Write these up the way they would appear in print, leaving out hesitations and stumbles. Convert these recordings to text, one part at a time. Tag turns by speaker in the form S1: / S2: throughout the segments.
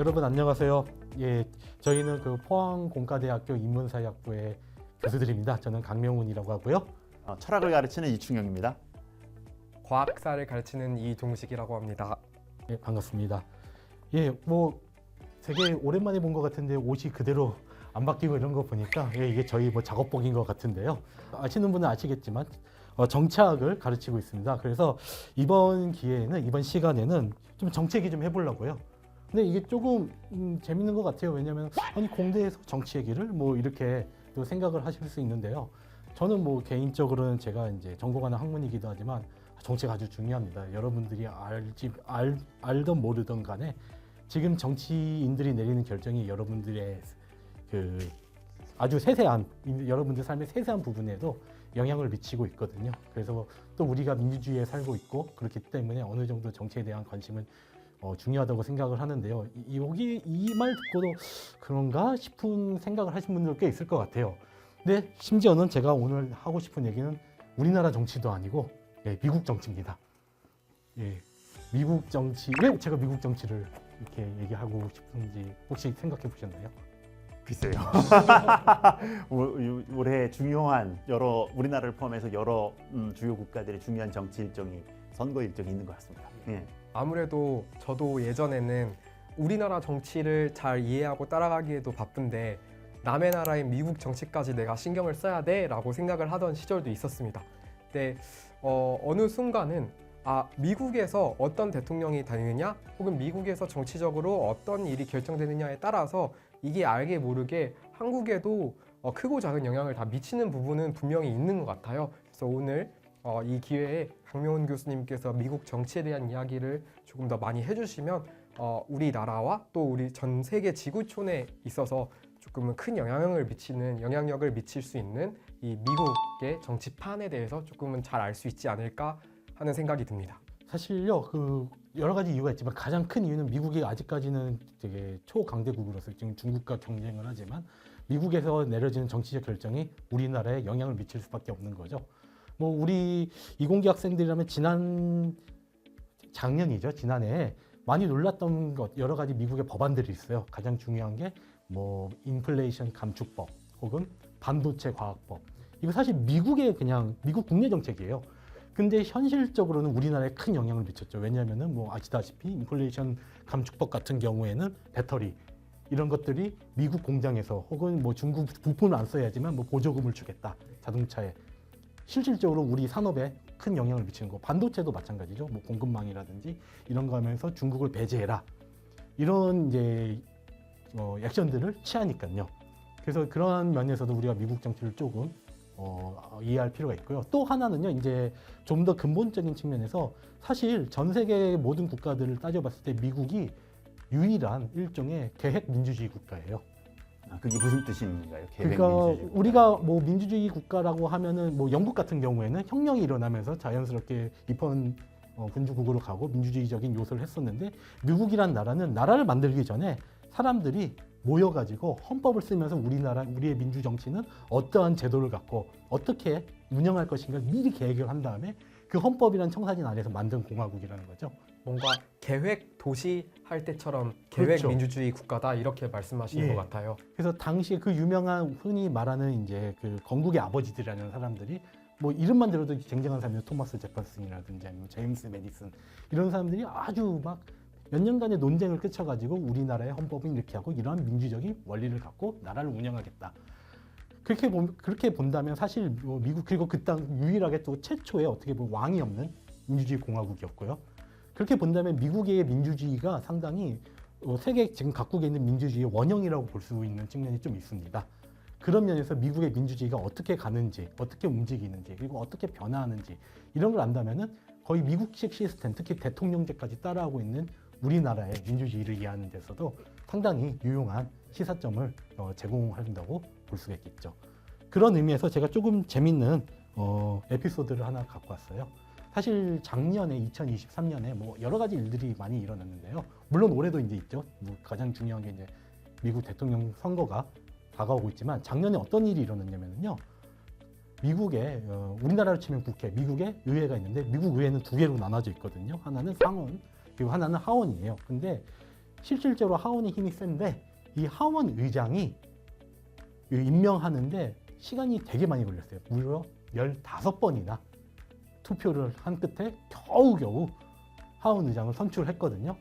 S1: 여러분 안녕하세요. 예, 저희는 그 포항공과대학교 인문사회학부의 교수들입니다. 저는 강명훈이라고 하고요.
S2: 철학을 가르치는 이충영입니다.
S3: 과학사를 가르치는 이동식이라고 합니다.
S1: 예, 반갑습니다. 예, 뭐 되게 오랜만에 본 것 같은데 옷이 그대로 안 바뀌고 이런 거 보니까 이게 저희 뭐 작업복인 것 같은데요. 아시는 분은 아시겠지만 정치학을 가르치고 있습니다. 그래서 이번 시간에는 좀 정치 얘기 좀 해보려고요. 근데 이게 조금 재밌는 것 같아요. 왜냐하면 아니 공대에서 정치 얘기를 뭐 이렇게 또 생각을 하실 수 있는데요. 저는 뭐 개인적으로는 제가 이제 전공하는 학문이기도 하지만 정치가 아주 중요합니다. 여러분들이 알던 모르던 간에 지금 정치인들이 내리는 결정이 여러분들의 그 아주 세세한 여러분들 삶의 세세한 부분에도 영향을 미치고 있거든요. 그래서 또 우리가 민주주의에 살고 있고 그렇기 때문에 어느 정도 정치에 대한 관심은 중요하다고 생각을 하는데요. 여기 이 말 듣고도 그런가 싶은 생각을 하신 분들 꽤 있을 것 같아요. 근데 심지어는 제가 오늘 하고 싶은 얘기는 우리나라 정치도 아니고 미국 정치입니다. 예, 미국 정치, 왜 제가 미국 정치를 이렇게 얘기하고 싶은지 혹시 생각해 보셨나요?
S2: 글쎄요. 올해 중요한 우리나라를 포함해서 여러 주요 국가들의 중요한 정치 일정이 선거 일정이 있는 것 같습니다. 예.
S3: 아무래도 저도 예전에는 우리나라 정치를 잘 이해하고 따라가기에도 바쁜데 남의 나라인 미국 정치까지 내가 신경을 써야 돼? 라고 생각을 하던 시절도 있었습니다. 근데 어느 순간은 미국에서 어떤 대통령이 다니느냐 혹은 미국에서 정치적으로 어떤 일이 결정되느냐에 따라서 이게 알게 모르게 한국에도 크고 작은 영향을 다 미치는 부분은 분명히 있는 것 같아요. 그래서 오늘 이 기회에 강명훈 교수님께서 미국 정치에 대한 이야기를 조금 더 많이 해주시면 우리나라와 또 우리 전 세계 지구촌에 있어서 조금은 큰 영향력을 미칠 수 있는 이 미국의 정치판에 대해서 조금은 잘 알 수 있지 않을까 하는 생각이 듭니다.
S1: 사실요, 그 여러 가지 이유가 있지만 가장 큰 이유는 미국이 아직까지는 되게 초강대국으로서 지금 중국과 경쟁을 하지만 미국에서 내려지는 정치적 결정이 우리나라에 영향을 미칠 수밖에 없는 거죠. 뭐 우리 이공계 학생들이라면 지난해 많이 놀랐던 것 여러 가지 미국의 법안들이 있어요. 가장 중요한 게 뭐 인플레이션 감축법 혹은 반도체 과학법. 이거 사실 미국 국내 정책이에요. 근데 현실적으로는 우리나라에 큰 영향을 미쳤죠. 왜냐하면은 뭐 아시다시피 인플레이션 감축법 같은 경우에는 배터리 이런 것들이 미국 공장에서 혹은 뭐 중국 부품을 안 써야지만 뭐 보조금을 주겠다 자동차에 실질적으로 우리 산업에 큰 영향을 미치는 거. 반도체도 마찬가지죠. 뭐 공급망이라든지 이런 거 하면서 중국을 배제해라 이런 이제 액션들을 취하니까요. 그래서 그런 면에서도 우리가 미국 정치를 조금 이해할 필요가 있고요. 또 하나는요, 이제 좀 더 근본적인 측면에서 사실 전 세계 모든 국가들을 따져봤을 때 미국이 유일한 일종의 계획 민주주의 국가예요.
S2: 그게 무슨 뜻인가요? 계획
S1: 그러니까
S2: 민주주의 국가.
S1: 우리가 뭐 민주주의 국가라고 하면은 뭐 영국 같은 경우에는 혁명이 일어나면서 자연스럽게 입헌 군주국으로 가고 민주주의적인 요소를 했었는데 미국이란 나라는 나라를 만들기 전에 사람들이 모여가지고 헌법을 쓰면서 우리의 민주 정치는 어떠한 제도를 갖고 어떻게 운영할 것인가 미리 계획을 한 다음에 그 헌법이라는 청사진 안에서 만든 공화국이라는 거죠.
S3: 뭔가 계획 도시 할 때처럼 계획
S1: 그렇죠.
S3: 민주주의 국가다 이렇게 말씀하시는
S1: 예.
S3: 것 같아요.
S1: 그래서 당시에 그 유명한 흔히 말하는 이제 그 건국의 아버지들이라는 사람들이 뭐 이름만 들어도 굉장한 사람이요. 토마스 제퍼슨이라든지 아니면 제임스 메디슨 이런 사람들이 아주 막 몇 년간의 논쟁을 거쳐가지고 우리나라의 헌법은 이렇게 하고 이러한 민주적인 원리를 갖고 나라를 운영하겠다. 그렇게 본다면 사실 미국 그리고 그 땅 유일하게 또 최초의 어떻게 보면 왕이 없는 민주주의 공화국이었고요. 그렇게 본다면 미국의 민주주의가 상당히 세계 지금 각국에 있는 민주주의의 원형이라고 볼 수 있는 측면이 좀 있습니다. 그런 면에서 미국의 민주주의가 어떻게 가는지, 어떻게 움직이는지, 그리고 어떻게 변화하는지 이런 걸 안다면은 거의 미국식 시스템, 특히 대통령제까지 따라하고 있는 우리나라의 민주주의를 이해하는 데서도 상당히 유용한 시사점을 제공한다고 볼 수가 있겠죠. 그런 의미에서 제가 조금 재밌는 에피소드를 하나 갖고 왔어요. 사실 작년에 2023년에 뭐 여러 가지 일들이 많이 일어났는데요. 물론 올해도 이제 있죠. 뭐 가장 중요한 게 이제 미국 대통령 선거가 다가오고 있지만 작년에 어떤 일이 일어났냐면요. 미국에 우리나라로 치면 국회, 미국에 의회가 있는데 미국 의회는 두 개로 나눠져 있거든요. 하나는 상원, 그리고 하나는 하원이에요. 근데 실질적으로 하원의 힘이 센데 이 하원 의장이 임명하는데 시간이 되게 많이 걸렸어요. 무려 15번이나 투표를 한 끝에 겨우겨우 하원 의장을 선출했거든요.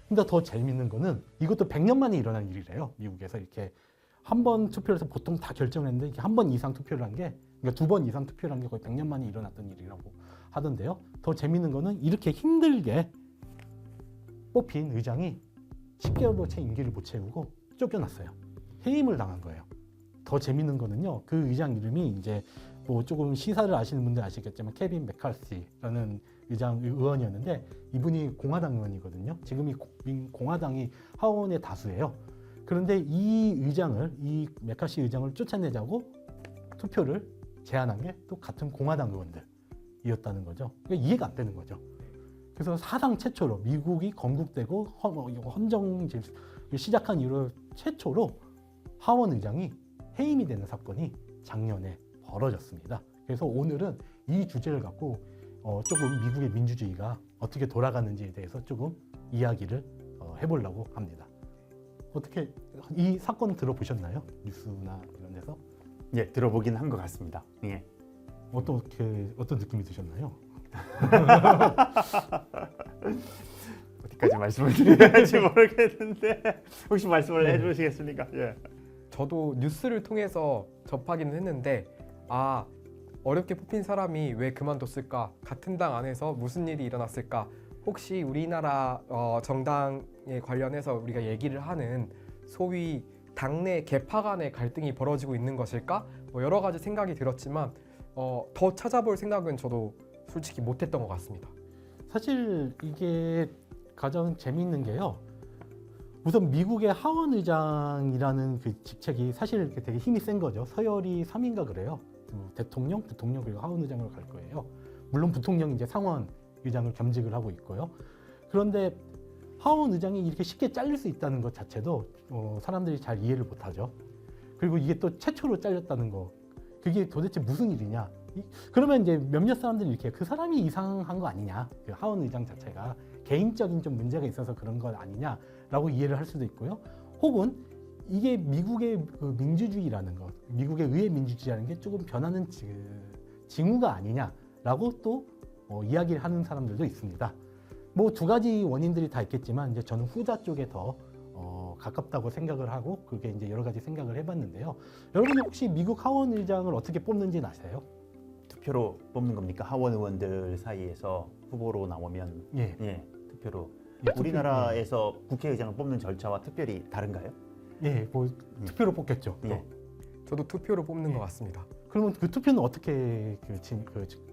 S1: 근데 더 재밌는 거는 이것도 100년 만에 일어난 일이래요. 미국에서 이렇게 한 번 투표를 해서 보통 다 결정했는데 이게 한 번 이상 투표를 한 게, 그러니까 2번 이상 투표를 한 게 거의 100년 만에 일어났던 일이라고 하던데요. 더 재밌는 거는 이렇게 힘들게 뽑힌 의장이 10개월도 채 임기를 못 채우고 쫓겨났어요. 해임을 당한 거예요. 더 재밌는 거는요. 그 의장 이름이 이제 뭐 조금 시사를 아시는 분들 아시겠지만 케빈 맥카시라는 의원이었는데 이분이 공화당 의원이거든요. 지금 이 공화당이 하원의 다수예요. 그런데 이 맥카시 의장을 쫓아내자고 투표를 제안한 게 또 같은 공화당 의원들이었다는 거죠. 그러니까 이해가 안 되는 거죠. 그래서 사상 최초로 미국이 건국되고 헌정 시작한 이후로 최초로 하원 의장이 해임이 되는 사건이 작년에 벌어졌습니다. 그래서 오늘은 이 주제를 갖고 조금 미국의 민주주의가 어떻게 돌아가는지에 대해서 조금 이야기를 해보려고 합니다. 어떻게 이 사건 들어보셨나요? 뉴스나 이런 데서?
S2: 예, 들어보긴 한 것 같습니다. 예.
S1: 어떤 느낌이 드셨나요?
S2: 어디까지 말씀을 드려야 할지 모르겠는데 혹시 말씀을 해주시겠습니까? 예.
S3: 저도 뉴스를 통해서 접하기는 했는데 어렵게 뽑힌 사람이 왜 그만뒀을까? 같은 당 안에서 무슨 일이 일어났을까? 혹시 우리나라 정당에 관련해서 우리가 얘기를 하는 소위 당내 계파 간의 갈등이 벌어지고 있는 것일까? 뭐 여러 가지 생각이 들었지만 더 찾아볼 생각은 저도 솔직히 못했던 것 같습니다.
S1: 사실 이게 가장 재미있는 게요. 우선 미국의 하원 의장이라는 그 직책이 사실 되게 힘이 센 거죠. 서열이 3인가 그래요. 대통령, 부통령 그리고 하원 의장으로 갈 거예요. 물론 부통령이 이제 상원 의장을 겸직을 하고 있고요. 그런데 하원 의장이 이렇게 쉽게 잘릴 수 있다는 것 자체도 사람들이 잘 이해를 못하죠. 그리고 이게 또 최초로 잘렸다는 거, 그게 도대체 무슨 일이냐? 그러면 이제 몇몇 사람들이 이렇게 그 사람이 이상한 거 아니냐? 그 하원 의장 자체가 개인적인 좀 문제가 있어서 그런 것 아니냐라고 이해를 할 수도 있고요. 혹은 이게 미국의 그 민주주의라는 것, 미국의 의회 민주주의라는 게 조금 변하는 징후가 아니냐라고 또 이야기를 하는 사람들도 있습니다. 뭐 두 가지 원인들이 다 있겠지만 이제 저는 후자 쪽에 더 가깝다고 생각을 하고 그게 이제 여러 가지 생각을 해봤는데요. 여러분이 혹시 미국 하원 의장을 어떻게 뽑는지는 아세요?
S2: 투표로 뽑는 겁니까? 하원 의원들 사이에서 후보로 나오면
S1: 예.
S2: 투표로.
S1: 예,
S2: 우리나라에서 국회의장을 뽑는 절차와 특별히 다른가요?
S1: 예, 뭐 투표로 뽑겠죠. 또.
S2: 예.
S3: 저도 투표로 뽑는 것 같습니다.
S1: 그러면 그 투표는 어떻게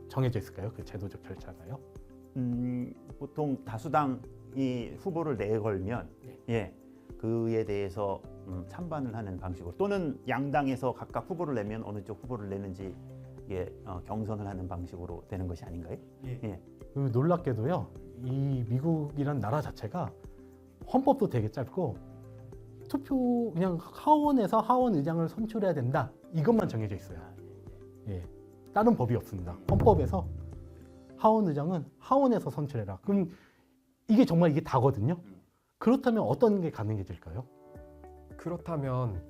S1: 정해져 있을까요? 그 제도적 절차가요?
S2: 보통 다수당이 후보를 내걸면 그에 대해서 찬반을 하는 방식으로, 또는 양당에서 각각 후보를 내면 어느 쪽 후보를 내는지 경선을 하는 방식으로 되는 것이 아닌가요? 예.
S1: 그 놀랍게도요, 이 미국이란 나라 자체가 헌법도 되게 짧고 투표 그냥 하원에서 하원 의장을 선출해야 된다 이것만 정해져 있어요. 예, 다른 법이 없습니다. 헌법에서 하원 의장은 하원에서 선출해라. 그럼 이게 정말 이게 다거든요. 그렇다면 어떤 게 가능해질까요?
S3: 그렇다면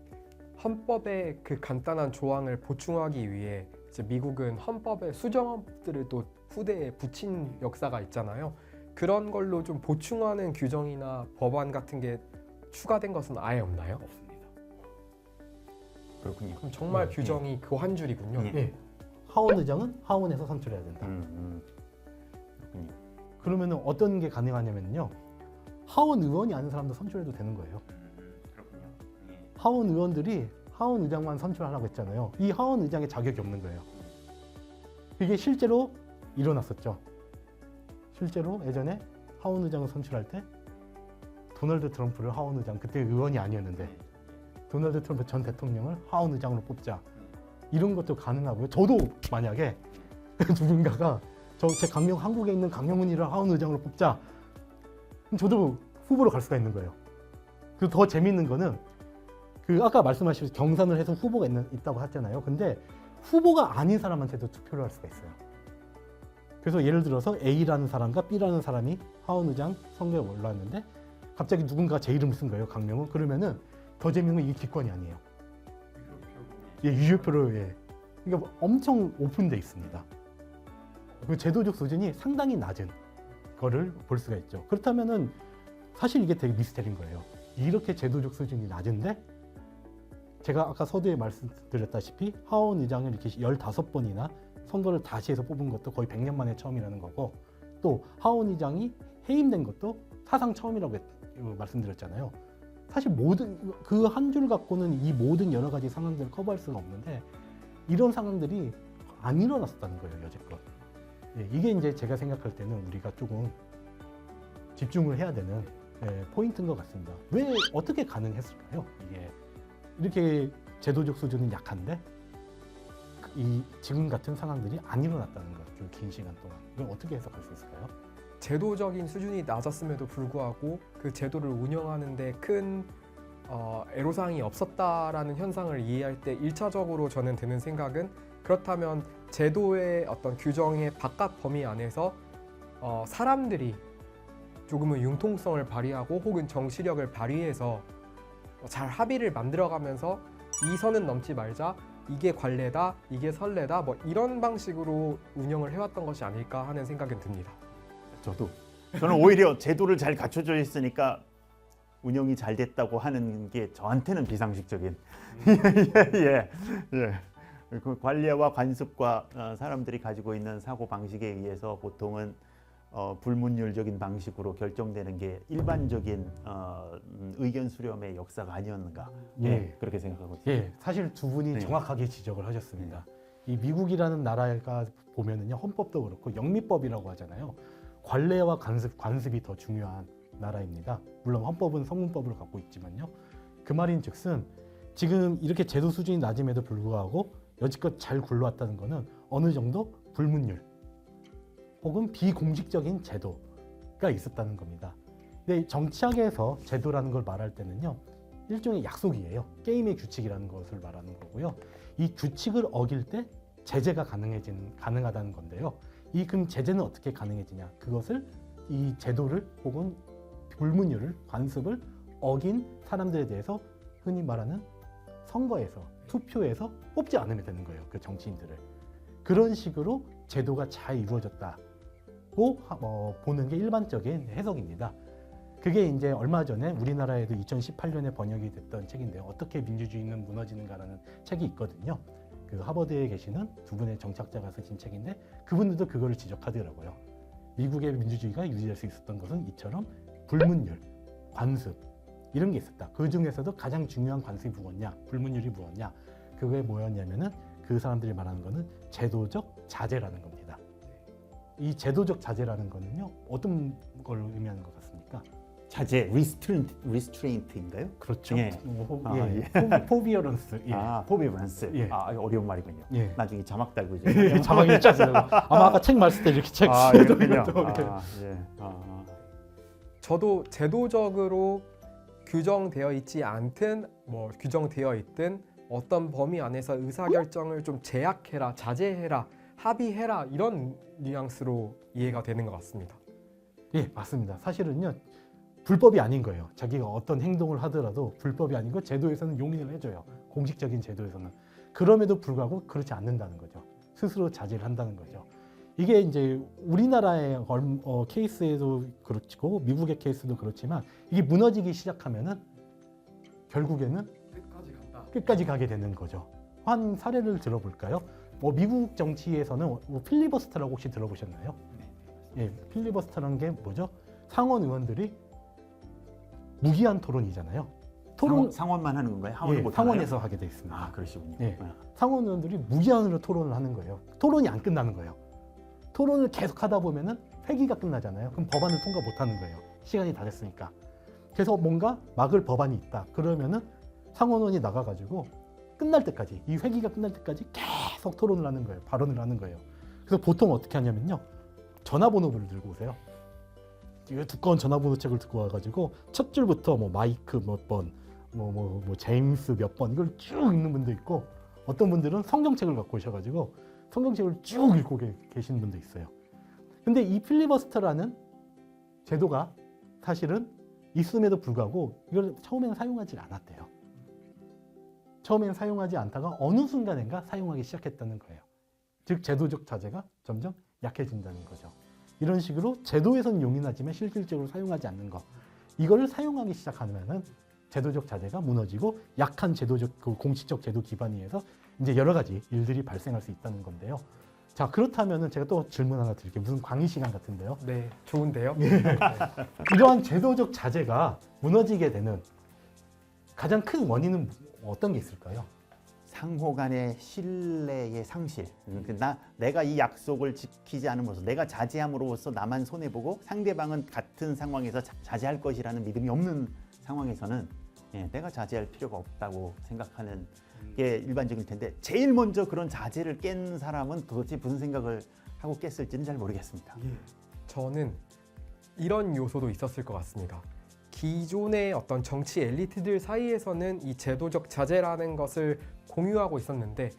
S3: 헌법의 그 간단한 조항을 보충하기 위해 이제 미국은 헌법의 수정안들을 또 후대에 붙인 역사가 있잖아요. 그런 걸로 좀 보충하는 규정이나 법안 같은 게 추가된 것은 아예 없나요?
S2: 없습니다. 그렇군요.
S3: 그럼 정말 규정이 그 한 줄이군요.
S1: 예, 하원 의장은 하원에서 선출해야 된다.
S2: 그렇군요.
S1: 그러면 어떤 게 가능하냐면요, 하원 의원이 아는 사람도 선출해도 되는 거예요.
S2: 그렇군요.
S1: 하원 의원들이 하원 의장만 선출하라고 했잖아요. 이 하원 의장의 자격이 없는 거예요. 이게 실제로 일어났었죠. 실제로 예전에 하원 의장을 선출할 때 도널드 트럼프를 하원 의장, 그때 의원이 아니었는데 도널드 트럼프 전 대통령을 하원 의장으로 뽑자, 이런 것도 가능하고요. 저도 만약에 누군가가 제 한국에 있는 강영훈이를 하원 의장으로 뽑자, 그럼 저도 후보로 갈 수가 있는 거예요. 그리고 더 재밌는 거는 그 아까 말씀하신 경선을 해서 후보가 있다고 하잖아요. 근데 후보가 아닌 사람한테도 투표를 할 수가 있어요. 그래서 예를 들어서 A라는 사람과 B라는 사람이 하원 의장 선거에 올라왔는데 갑자기 누군가 제 이름을 쓴 거예요. 강명훈. 그러면은 더 재밌는 건 이게 기권이 아니에요. 예, 유효표로 예. 그러니까 엄청 오픈돼 있습니다. 그 제도적 수준이 상당히 낮은 거를 볼 수가 있죠. 그렇다면은 사실 이게 되게 미스터리인 거예요. 이렇게 제도적 수준이 낮은데 제가 아까 서두에 말씀드렸다시피 하원 의장을 이렇게 15번이나 선거를 다시 해서 뽑은 것도 거의 100년 만에 처음이라는 거고 또 하원 의장이 해임된 것도 사상 처음이라고 말씀드렸잖아요. 사실 모든 그 한 줄 갖고는 이 모든 여러 가지 상황들을 커버할 수는 없는데 이런 상황들이 안 일어났었다는 거예요, 여지껏. 예, 이게 이제 제가 생각할 때는 우리가 조금 집중을 해야 되는 포인트인 것 같습니다. 왜 어떻게 가능했을까요? 이게 이렇게 제도적 수준은 약한데 이 지금 같은 상황들이 안 일어났다는 것, 좀 긴 시간 동안. 이걸 어떻게 해석할 수 있을까요?
S3: 제도적인 수준이 낮았음에도 불구하고 그 제도를 운영하는데 큰 애로사항이 없었다라는 현상을 이해할 때 1차적으로 저는 드는 생각은 그렇다면 제도의 어떤 규정의 바깥 범위 안에서 사람들이 조금은 융통성을 발휘하고 혹은 정치력을 발휘해서 잘 합의를 만들어가면서 이 선은 넘지 말자, 이게 관례다, 이게 선례다, 뭐 이런 방식으로 운영을 해왔던 것이 아닐까 하는 생각은 듭니다.
S2: 저는 오히려 제도를 잘 갖춰져 있으니까 운영이 잘 됐다고 하는 게 저한테는 비상식적인 예. 그 관례와 관습과 사람들이 가지고 있는 사고 방식에 의해서 보통은 불문율적인 방식으로 결정되는 게 일반적인 의견 수렴의 역사가 아니었는가 그렇게 생각하고 있습니다.
S1: 예, 사실 두 분이
S2: 네.
S1: 정확하게 지적을 하셨습니다. 이 미국이라는 나라가 보면은요 헌법도 그렇고 영미법이라고 하잖아요. 관례와 관습이 더 중요한 나라입니다. 물론 헌법은 성문법을 갖고 있지만요. 그 말인즉슨 지금 이렇게 제도 수준이 낮음에도 불구하고 여지껏 잘 굴러왔다는 것은 어느 정도 불문율 혹은 비공식적인 제도가 있었다는 겁니다. 근데 정치학에서 제도라는 걸 말할 때는요. 일종의 약속이에요. 게임의 규칙이라는 것을 말하는 거고요. 이 규칙을 어길 때 제재가 가능하다는 건데요. 그럼 제재는 어떻게 가능해지냐? 그것을 이 제도를 혹은 불문율을 관습을 어긴 사람들에 대해서 흔히 말하는 선거에서 투표에서 뽑지 않으면 되는 거예요. 그 정치인들을. 그런 식으로 제도가 잘 이루어졌다고 보는 게 일반적인 해석입니다. 그게 이제 얼마 전에 우리나라에도 2018년에 번역이 됐던 책인데요. 어떻게 민주주의는 무너지는가라는 책이 있거든요. 그 하버드에 계시는 두 분의 정치학자가 쓰신 책인데 그분들도 그거를 지적하더라고요. 미국의 민주주의가 유지될 수 있었던 것은 이처럼 불문율, 관습 이런 게 있었다. 그 중에서도 가장 중요한 관습이 무엇냐, 불문율이 무엇냐, 그게 뭐였냐면은 그 사람들이 말하는 거는 제도적 자제라는 겁니다. 이 제도적 자제라는 거는요 어떤 걸 의미하는 것 같습니까?
S2: 자제, restraint인가요?
S1: 그렇죠.
S2: 예.
S1: 포비어런스. 예.
S2: 포비런스.
S1: 예.
S2: 어려운 말이군요.
S1: 예.
S2: 나중에 자막 달고 이제.
S1: 자막이 있지 않습니까? 아마 아까 책 말씀 때 이렇게 책
S2: 그렇군요.
S3: 저도 제도적으로 규정되어 있지 않든 뭐 규정되어 있든 어떤 범위 안에서 의사결정을 좀 제약해라, 자제해라, 합의해라 이런 뉘앙스로 이해가 되는 것 같습니다.
S1: 예, 맞습니다. 사실은요 불법이 아닌 거예요. 자기가 어떤 행동을 하더라도 불법이 아닌 거 제도에서는 용인을 해줘요. 공식적인 제도에서는. 그럼에도 불구하고 그렇지 않는다는 거죠. 스스로 자제를 한다는 거죠. 이게 이제 우리나라의 케이스에도 그렇고 미국의 케이스도 그렇지만 이게 무너지기 시작하면은 결국에는 끝까지 가게 되는 거죠. 한 사례를 들어볼까요? 미국 정치에서는 필리버스터라고 혹시 들어보셨나요? 예, 필리버스터라는 게 뭐죠? 상원 의원들이 무기한 토론이잖아요.
S2: 상원만 하는 건가요? 하원을
S1: 예,
S2: 못
S1: 상원에서 하게 돼 있습니다.
S2: 아, 그러시군요.
S1: 예, 상원 의원들이 무기한으로 토론을 하는 거예요. 토론이 안 끝나는 거예요. 토론을 계속 하다 보면은 회기가 끝나잖아요. 그럼 법안을 통과 못 하는 거예요. 시간이 다 됐으니까. 그래서 뭔가 막을 법안이 있다. 그러면은 상원의원이 나가가지고 끝날 때까지, 이 회기가 끝날 때까지 계속 토론을 하는 거예요. 발언을 하는 거예요. 그래서 보통 어떻게 하냐면요. 전화번호를 들고 오세요. 두꺼운 전화번호 책을 듣고 와가지고 첫 줄부터 뭐 마이크 몇 번, 뭐 제임스 몇 번 이걸 쭉 읽는 분도 있고 어떤 분들은 성경책을 갖고 오셔가지고 성경책을 쭉 읽고 계시는 분도 있어요. 근데 이 필리버스터라는 제도가 사실은 있음에도 불구하고 이걸 처음에는 사용하지 않았대요. 처음에는 사용하지 않다가 어느 순간인가 사용하기 시작했다는 거예요. 즉 제도적 자제가 점점 약해진다는 거죠. 이런 식으로 제도에선 용인하지만 실질적으로 사용하지 않는 것, 이거를 사용하기 시작하면은 제도적 자제가 무너지고 약한 제도적 그 공식적 제도 기반에 의해서 이제 여러 가지 일들이 발생할 수 있다는 건데요. 자, 그렇다면은 제가 또 질문 하나 드릴게요. 무슨 강의 시간 같은데요.
S3: 네, 좋은데요.
S1: 이러한 제도적 자제가 무너지게 되는 가장 큰 원인은 어떤 게 있을까요?
S2: 상호 간의 신뢰의 상실. 내가 이 약속을 지키지 않음으로써, 내가 자제함으로써 나만 손해보고 상대방은 같은 상황에서 자제할 것이라는 믿음이 없는 상황에서는 내가 자제할 필요가 없다고 생각하는 게 일반적일 텐데, 제일 먼저 그런 자제를 깬 사람은 도대체 무슨 생각을 하고 깼을지는 잘 모르겠습니다.
S3: 저는 이런 요소도 있었을 것 같습니다. 기존의 어떤 정치 엘리트들 사이에서는 이 제도적 자제라는 것을 공유하고 있었는데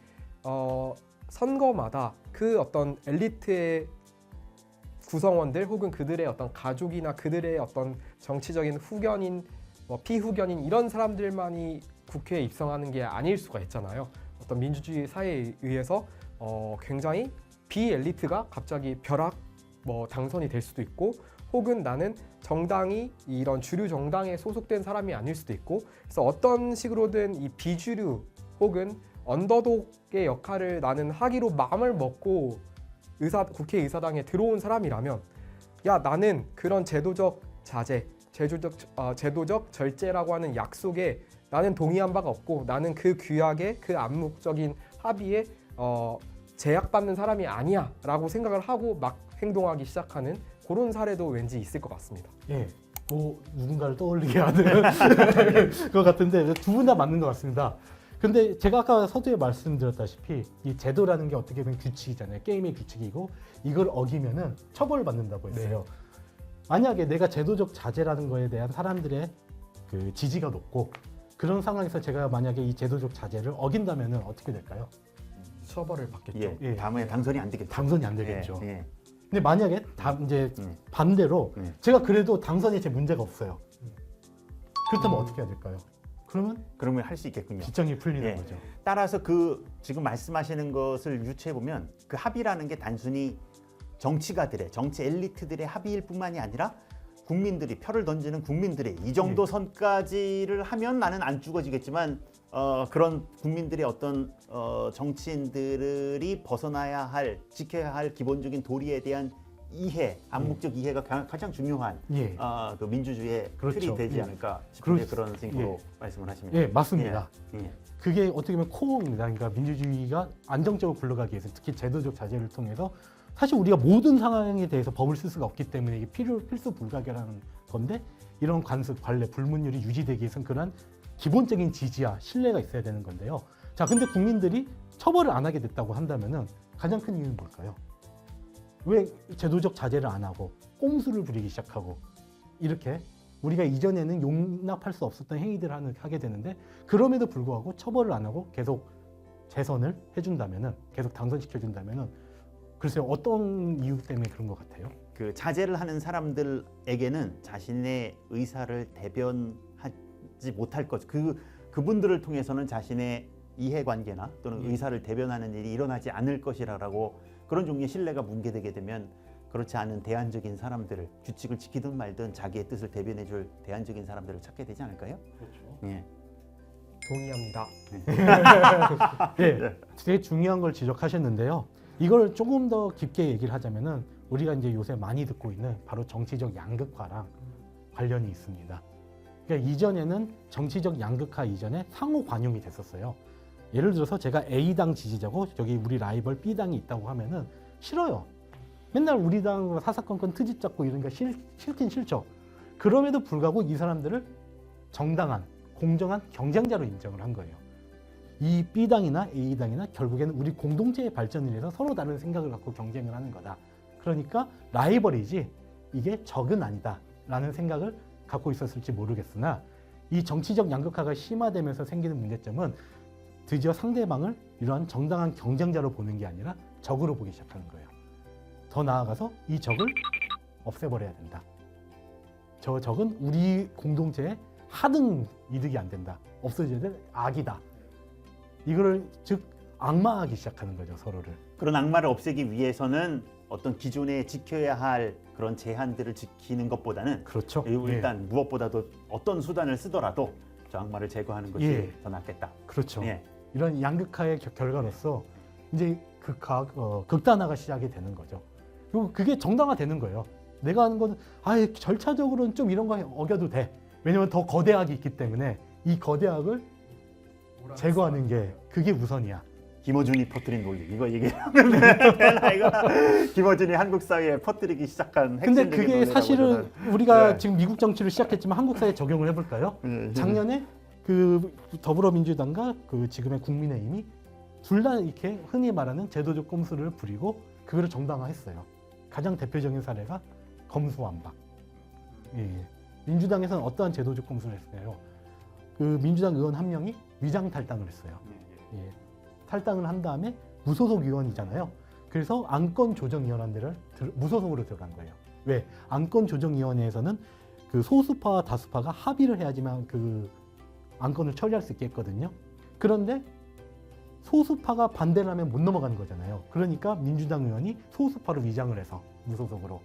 S3: 선거마다 그 어떤 엘리트의 구성원들 혹은 그들의 어떤 가족이나 그들의 어떤 정치적인 후견인, 피후견인 이런 사람들만이 국회에 입성하는 게 아닐 수가 있잖아요. 어떤 민주주의 사회에 의해서 굉장히 비엘리트가 갑자기 벼락 당선이 될 수도 있고, 혹은 나는 정당이 이런 주류 정당에 소속된 사람이 아닐 수도 있고, 그래서 어떤 식으로든 이 비주류 혹은 언더독의 역할을 나는 하기로 마음을 먹고 국회의사당에 들어온 사람이라면, 야, 나는 그런 제도적 자제, 제도적 절제라고 하는 약속에 나는 동의한 바가 없고, 나는 그 규약의 그 암묵적인 합의에 제약받는 사람이 아니야 라고 생각을 하고 막 행동하기 시작하는 그런 사례도 왠지 있을 것 같습니다.
S1: 예, 누군가를 떠올리게 하는 것 같은데 두 분 다 맞는 것 같습니다. 근데 제가 아까 서두에 말씀드렸다시피 이 제도라는 게 어떻게 보면 규칙이잖아요. 게임의 규칙이고 이걸 어기면은 처벌을 받는다고 했어요. 만약에 내가 제도적 자제라는 거에 대한 사람들의 그 지지가 높고, 그런 상황에서 제가 만약에 이 제도적 자제를 어긴다면은 어떻게 될까요?
S3: 처벌을 받겠죠.
S2: 예, 다음에 당선이 안 되겠죠.
S1: 당선이 안 되겠죠.
S2: 예, 예.
S1: 근데 만약에 이제 반대로 제가 그래도 당선에 제 문제가 없어요. 그렇다면 어떻게 해야 될까요? 그러면
S2: 할 수 있겠군요.
S1: 빗정이 풀리는
S2: 예.
S1: 거죠.
S2: 따라서 지금 말씀하시는 것을 유추해 보면 그 합의라는 게 단순히 정치가들의, 정치 엘리트들의 합의일 뿐만이 아니라 국민들이, 표를 던지는 국민들의 이 정도 선까지를 하면 나는 안 죽어지겠지만 그런 국민들의 어떤 정치인들이 벗어나야 할, 지켜야 할 기본적인 도리에 대한 이해, 암묵적 이해가 가장 중요한 그 민주주의의 틀이 되지 않을까 싶은데, 그런 생각으로 말씀을 하십니다.
S1: 예, 맞습니다.
S2: 예.
S1: 그게 어떻게 보면 코어입니다. 그러니까 민주주의가 안정적으로 굴러가기 위해서, 특히 제도적 자제를 통해서 사실 우리가 모든 상황에 대해서 법을 쓸 수가 없기 때문에 이게 필수 불가결한 건데, 이런 관습, 관례, 불문율이 유지되기 위해서는 그런 기본적인 지지와 신뢰가 있어야 되는 건데요. 자, 근데 국민들이 처벌을 안 하게 됐다고 한다면은 가장 큰 이유는 뭘까요? 왜 제도적 자제를 안 하고 꼼수를 부리기 시작하고, 이렇게 우리가 이전에는 용납할 수 없었던 행위들을 하게 되는데, 그럼에도 불구하고 처벌을 안 하고 계속 재선을 해준다면은, 계속 당선시켜준다면은, 글쎄요, 어떤 이유 때문에 그런 것 같아요?
S2: 그 자제를 하는 사람들에게는 자신의 의사를 대변하지 못할 것, 그분들을 통해서는 자신의 이해관계나 또는 의사를 대변하는 일이 일어나지 않을 것이라고, 그런 종류의 신뢰가 뭉개되게 되면 그렇지 않은 대안적인 사람들을, 규칙을 지키든 말든 자기의 뜻을 대변해줄 대안적인 사람들을 찾게 되지 않을까요?
S1: 그렇죠.
S2: 예.
S3: 동의합니다.
S1: 네, 되게 중요한 걸 지적하셨는데요. 이걸 조금 더 깊게 얘기를 하자면은, 우리가 이제 요새 많이 듣고 있는 바로 정치적 양극화랑 관련이 있습니다. 그러니까 이전에는 정치적 양극화 이전에 상호 관용이 됐었어요. 예를 들어서 제가 A당 지지자고 저기 우리 라이벌 B당이 있다고 하면은 싫어요. 맨날 우리 당 사사건건 트집 잡고 이러니까 싫긴 싫죠. 그럼에도 불구하고 이 사람들을 정당한, 공정한 경쟁자로 인정을 한 거예요. 이 B당이나 A당이나 결국에는 우리 공동체의 발전을 위해서 서로 다른 생각을 갖고 경쟁을 하는 거다. 그러니까 라이벌이지 이게 적은 아니다 라는 생각을 갖고 있었을지 모르겠으나, 이 정치적 양극화가 심화되면서 생기는 문제점은 드디어 상대방을 이러한 정당한 경쟁자로 보는 게 아니라 적으로 보기 시작하는 거예요. 더 나아가서 이 적을 없애버려야 된다. 적은 우리 공동체에 하등 이득이 안 된다. 없어져야 될 악이다. 이거를 즉 악마하기 시작하는 거죠, 서로를.
S2: 그런 악마를 없애기 위해서는 어떤 기존에 지켜야 할 그런 제한들을 지키는 것보다는
S1: 그렇죠.
S2: 일단 무엇보다도 어떤 수단을 쓰더라도 저 악마를 제거하는 것이
S1: 예.
S2: 더 낫겠다.
S1: 그렇죠.
S2: 예.
S1: 이런 양극화의 결과로서 이제 극단화가 시작이 되는 거죠. 그리고 그게 정당화되는 거예요. 내가 하는 건 절차적으로는 좀 이런 거 어겨도 돼. 왜냐면 더 거대악이 있기 때문에 이 거대악을 제거하는 게 그게 우선이야.
S2: 김어준이 퍼뜨린 논리 이거 얘기하면 되나 이거 김어준이 한국 사회에 퍼뜨리기 시작한
S1: 근데
S2: 핵심적인
S1: 그게
S2: 논리라고
S1: 사실은
S2: 저는.
S1: 우리가
S2: 네.
S1: 지금 미국 정치를 시작했지만 한국 사회에 적용을 해볼까요? 작년에 그 더불어민주당과 그 지금의 국민의힘이 둘 다 이렇게 흔히 말하는 제도적 꼼수를 부리고 그거를 정당화했어요. 가장 대표적인 사례가 검수완박. 예. 민주당에서는 어떠한 제도적 꼼수를 했어요? 그 민주당 의원 한 명이 위장 탈당을 했어요. 예. 탈당을 한 다음에 무소속 의원이잖아요. 그래서 안건조정위원회를 무소속으로 들어간 거예요. 왜? 안건조정위원회에서는 그 소수파와 다수파가 합의를 해야지만 그 안건을 처리할 수 있겠거든요. 그런데 소수파가 반대를 하면 못 넘어가는 거잖아요. 그러니까 민주당 의원이 소수파로 위장을 해서 무소속으로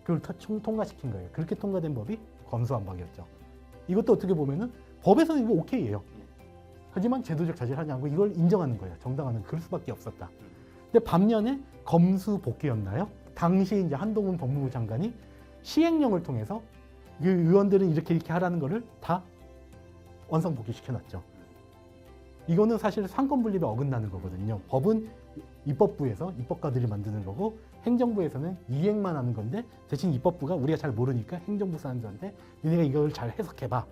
S1: 그걸 통과시킨 거예요. 그렇게 통과된 법이 검수완박이었죠. 이것도 어떻게 보면은 법에서는 이거 오케이예요. 하지만 제도적 자질을 하지 않고 이걸 인정하는 거예요. 정당화는 그럴 수밖에 없었다. 근데 반면에 검수복귀였나요? 당시 이제 한동훈 법무부 장관이 시행령을 통해서 그 의원들은 이렇게 하라는 거를 다 원상복귀 시켜놨죠. 이거는 사실 상권분립에 어긋나는 거거든요. 법은 입법부에서 입법가들이 만드는 거고 행정부에서는 이행만 하는 건데 대신 입법부가 우리가 잘 모르니까 행정부 사람들한테 니네가 이걸 잘 해석해봐.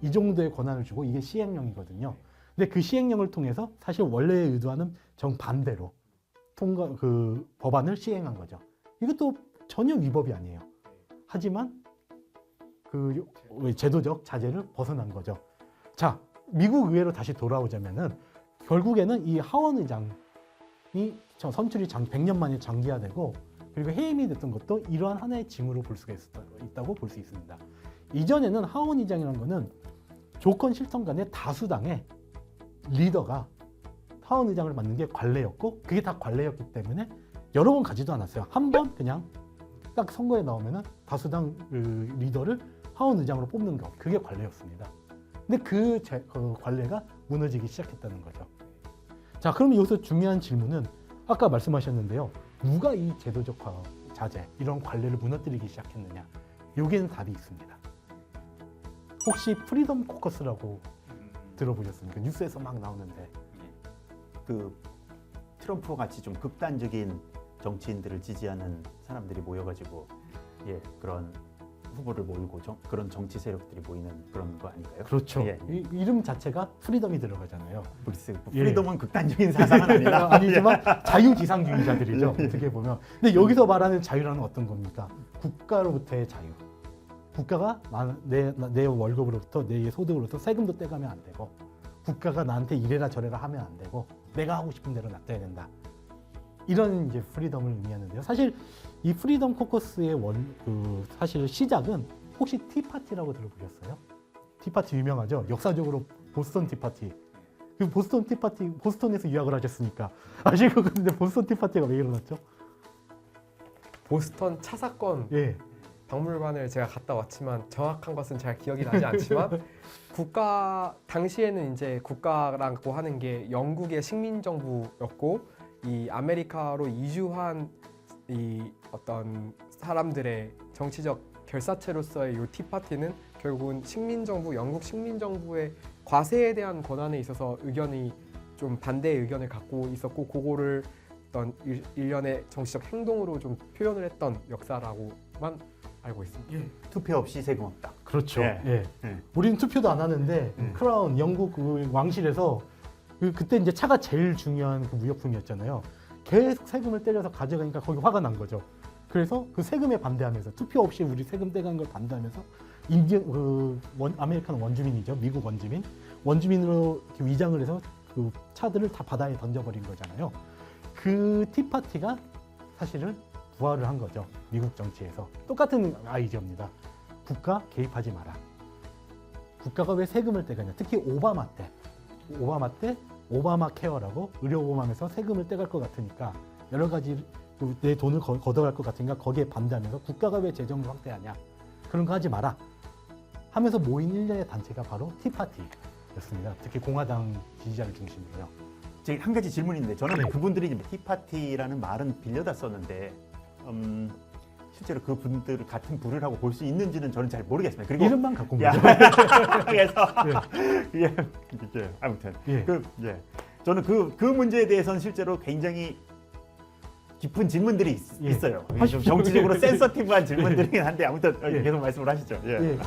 S1: 이 정도의 권한을 주고 이게 시행령이거든요. 근데 그 시행령을 통해서 사실 원래의 의도와는 정반대로 그 법안을 시행한 거죠. 이것도 전혀 위법이 아니에요. 하지만 그 제도적 자제를 벗어난 거죠. 자, 미국 의회로 다시 돌아오자면은 결국에는 이 하원 의장이 선출이 100년 만에 장기화되고 그리고 해임이 됐던 것도 이러한 하나의 징후로 볼 수가 있다고 볼 수 있습니다. 이전에는 하원 의장이라는 거는 조건 실천 간의 다수당의 리더가 하원 의장을 맡는 게 관례였고 그게 다 관례였기 때문에 여러 번 가지도 않았어요. 한 번 그냥 딱 선거에 나오면은 다수당 리더를 하원 의장으로 뽑는 거 그게 관례였습니다. 근데 그 관례가 무너지기 시작했다는 거죠. 자, 그럼 여기서 중요한 질문은 아까 말씀하셨는데요. 누가 이 제도적 자제 이런 관례를 무너뜨리기 시작했느냐? 여기에는 답이 있습니다. 혹시 프리덤 코커스라고 들어보셨습니까? 뉴스에서 막 나오는데
S2: 그 트럼프와 같이 좀 극단적인 정치인들을 지지하는 사람들이 모여가지고 그런 후보를 몰고 그런 정치 세력들이 모이는 그런 거 아닌가요?
S1: 그렇죠.
S2: 예.
S1: 이름 자체가 프리덤이 들어가잖아요.
S2: 프리덤은 극단적인 사상은 아니다.
S1: 아니지만 자유지상주의자들이죠. 어떻게 보면. 근데 여기서 말하는 자유라는 어떤 겁니까? 국가로부터의 자유. 국가가 내 월급으로부터 내 소득으로부터 세금도 떼가면 안 되고 국가가 나한테 이래라 저래라 하면 안 되고 내가 하고 싶은 대로 놔둬야 된다. 이런 이제 프리덤을 의미하는데요. 사실 이 프리덤 코커스의 사실 시작은 혹시 티파티라고 들어보셨어요? 티파티 유명하죠. 역사적으로 보스턴 티파티. 그 보스턴 티파티 보스턴에서 유학을 하셨으니까 아시고 근데 보스턴 티파티가 왜 일어났죠?
S3: 보스턴 차 사건
S1: 예.
S3: 박물관을 제가 갔다 왔지만 정확한 것은 잘 기억이 나지 않지만 당시에는 이제 국가라고 하는 게 영국의 식민 정부였고 이 아메리카로 이주한 이 어떤 사람들의 정치적 결사체로서의 이 티파티는 결국은 영국 식민정부의 과세에 대한 권한에 있어서 의견이 좀 반대의 의견을 갖고 있었고 그거를 어떤 일련의 정치적 행동으로 좀 표현을 했던 역사라고만 알고 있습니다.
S2: 투표 없이 세금 없다.
S1: 그렇죠.
S2: 예.
S1: 예. 우리는 투표도 안 하는데 크라운 영국 그 왕실에서 그때 이제 차가 제일 중요한 그 무역품이었잖아요. 계속 세금을 때려서 가져가니까 거기 화가 난 거죠. 그래서 그 세금에 반대하면서 투표 없이 우리 세금 떼가는 걸 반대하면서 아메리칸 원주민이죠. 미국 원주민으로 이렇게 위장을 해서 그 차들을 다 바다에 던져버린 거잖아요. 그 티파티가 사실은 부활을 한 거죠. 미국 정치에서. 똑같은 아이디어입니다. 국가 개입하지 마라. 국가가 왜 세금을 떼가냐? 특히 오바마 때 오바마 케어라고 의료보험에서 세금을 떼갈 것 같으니까 여러 가지 내 돈을 걷어갈 것 같으니까 거기에 반대하면서 국가가 왜 재정을 확대하냐? 그런 거 하지 마라. 하면서 모인 일련의 단체가 바로 티파티였습니다. 특히 공화당 지지자를 중심으로요.
S2: 제가 한 가지 질문이 있는데 저는
S1: 네.
S2: 그분들이 티파티라는 말은 빌려다 썼는데 실제로 그분들 같은 부를 하고 볼 수 있는지는 저는 잘 모르겠습니다. 그리고
S1: 이름만 갖고 온
S2: 야,
S1: 거죠.
S2: 그래서
S1: 예.
S2: 예, 아무튼
S1: 예.
S2: 저는 그 문제에 대해서는 실제로 굉장히 깊은 질문들이
S1: 예.
S2: 있어요. 좀
S1: 하십시오.
S2: 정치적으로 센서티브한 질문들이긴 한데 아무튼
S1: 예.
S2: 계속 말씀을 하시죠. 예.
S1: 예.